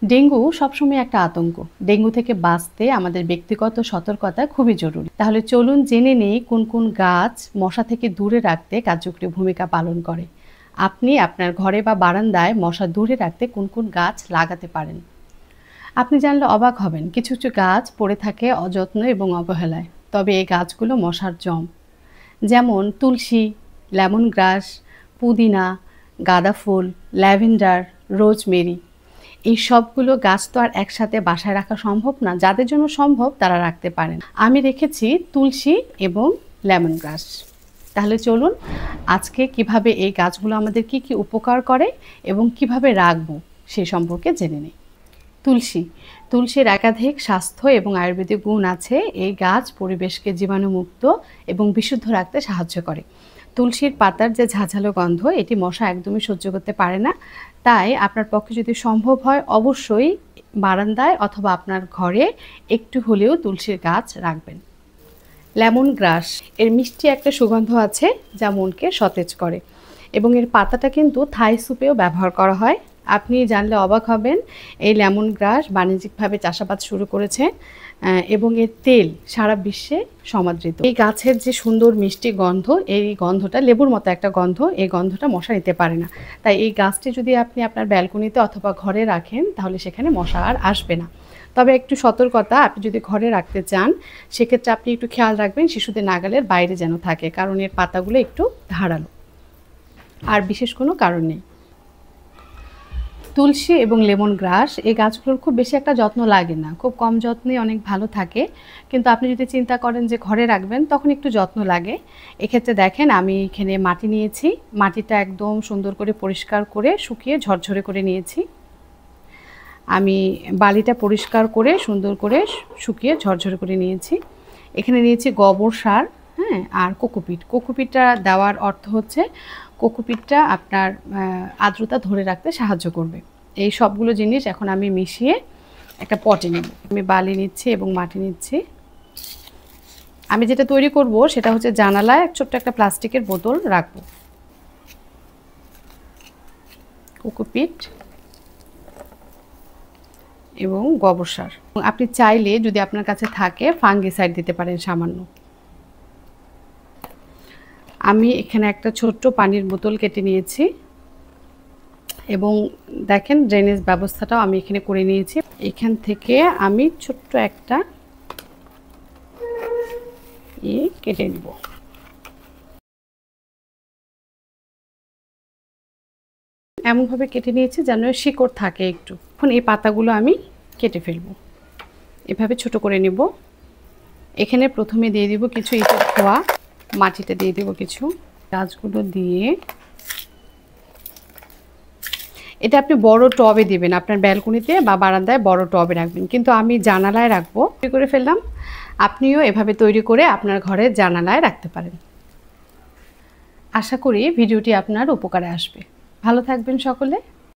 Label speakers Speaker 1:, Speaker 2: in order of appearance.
Speaker 1: Dengue সবসময় একটা আতঙ্ক। ডেঙ্গু থেকে বাঁচতে আমাদের ব্যক্তিগত সতর্কতা খুবই জরুরি। তাহলে চলুন জেনে নেই কোন কোন গাছ মশা থেকে দূরে রাখতে কার্যকরী ভূমিকা পালন করে। আপনি আপনার ঘরে বা বারান্দায় মশা দূরে রাখতে কোন কোন গাছ লাগাতে পারেন। আপনি জানলে অবাক হবেন, কিছু কিছু গাছ পড়ে থাকে অযত্ন এবং অবহেলায়, তবে এই গাছগুলো মশার জম। যেমন তুলসী, লেমন গ্রাস, পুদিনা, গাঁদা ফুল, ল্যাভেন্ডার, রোজমেরি। এই সবগুলো গাছ তো আর একসাথে বাসায় রাখা সম্ভব না, যাদের জন্য সম্ভব তারা রাখতে পারেন। আমি রেখেছি তুলসী এবং লেমন গ্রাস। তাহলে চলুন আজকে কিভাবে এই গাছগুলো আমাদের কি কি উপকার করে এবং কিভাবে রাখবো সেই সম্পর্কে জেনে নিই। তুলসীর একাধিক স্বাস্থ্য এবং আয়ুর্বেদিক গুণ আছে। এই গাছ পরিবেশকে জীবাণুমুক্ত এবং বিশুদ্ধ রাখতে সাহায্য করে। তুলসীর পাতার যে ঝাঁঝালো গন্ধ, এটি মশা একদমই সহ্য করতে পারে না। তাই আপনার পক্ষে যদি সম্ভব হয় অবশ্যই বারান্দায় অথবা আপনার ঘরে একটু হলেও তুলসীর গাছ রাখবেন। লেমন গ্রাস, এর মিষ্টি একটা সুগন্ধ আছে যা মনকে সতেজ করে এবং এর পাতাটা কিন্তু থাই স্যুপেও ব্যবহার করা হয়। আপনি জানলে অবাক হবেন, এই লেমন গ্রাস বাণিজ্যিকভাবে চাষাবাদ শুরু করেছে এবং এর তেল সারা বিশ্বে সমাদৃত। এই গাছের যে সুন্দর মিষ্টি গন্ধ, এই গন্ধটা লেবুর মতো একটা গন্ধ, এই গন্ধটা মশা নিতে পারে না। তাই এই গাছটি যদি আপনি আপনার ব্যালকনিতে অথবা ঘরে রাখেন তাহলে সেখানে মশা আর আসবে না। তবে একটু সতর্কতা, আপনি যদি ঘরে রাখতে চান সেক্ষেত্রে আপনি একটু খেয়াল রাখবেন শিশুদের নাগালের বাইরে যেন থাকে, কারণ এর পাতাগুলো একটু ধারালো। আর বিশেষ কোনো কারণ নেই। তুলসী এবং লেমন গ্রাস এই গাছগুলোর খুব বেশি একটা যত্ন লাগে না, খুব কম যত্নে অনেক ভালো থাকে। কিন্তু আপনি যদি চিন্তা করেন যে ঘরে রাখবেন তখন একটু যত্ন লাগে। এক্ষেত্রে দেখেন আমি এখানে মাটি নিয়েছি, মাটিটা একদম সুন্দর করে পরিষ্কার করে শুকিয়ে ঝরঝরে করে নিয়েছি। আমি বালিটা পরিষ্কার করে সুন্দর করে শুকিয়ে ঝরঝরে করে নিয়েছি। এখানে নিয়েছি গোবর সার, হ্যাঁ, আর কোকোপিটটা দেওয়ার অর্থ হচ্ছে কোকোপিটটা আপনার আর্দ্রতা ধরে রাখতে সাহায্য করবে। এই সবগুলো জিনিস এখন আমি মিশিয়ে একটা পটে নেব। আমি বালি নিচ্ছি এবং মাটি নিচ্ছি। আমি যেটা তৈরি করব সেটা হচ্ছে জানালায় ছোট্ট একটা প্লাস্টিকের বোতল রাখবো। কোকোপিট এবং গোবর সার। আপনি চাইলে যদি আপনার কাছে থাকে ফাঙ্গিসাইড দিতে পারেন সামান্য। আমি এখানে একটা ছোট্ট পানির বোতল কেটে নিয়েছি এবং দেখেন ড্রেনেজ ব্যবস্থাটাও আমি এখানে করে নিয়েছি। এখান থেকে আমি ছোট্ট একটা কেটে নেব। এমনভাবে কেটে নিয়েছি যেন শিকড় থাকে একটু। এখন এই পাতাগুলো আমি কেটে ফেলবো, এভাবে ছোট করে নেব। এখানে প্রথমে দিয়ে দিব কিছু ইটের খোয়া, মাটিটা দিয়ে দেব কিছু, গাছগুলো দিয়ে। এটা আপনি বড় টবে দিবেন, আপনার ব্যালকনিতে বা বারান্দায় বড় টবে রাখবেন, কিন্তু আমি জানালায় রাখবো। তৈরি করে ফেললাম, আপনিও এভাবে তৈরি করে আপনার ঘরের জানালায় রাখতে পারেন। আশা করি ভিডিওটি আপনার উপকারে আসবে। ভালো থাকবেন সকলে।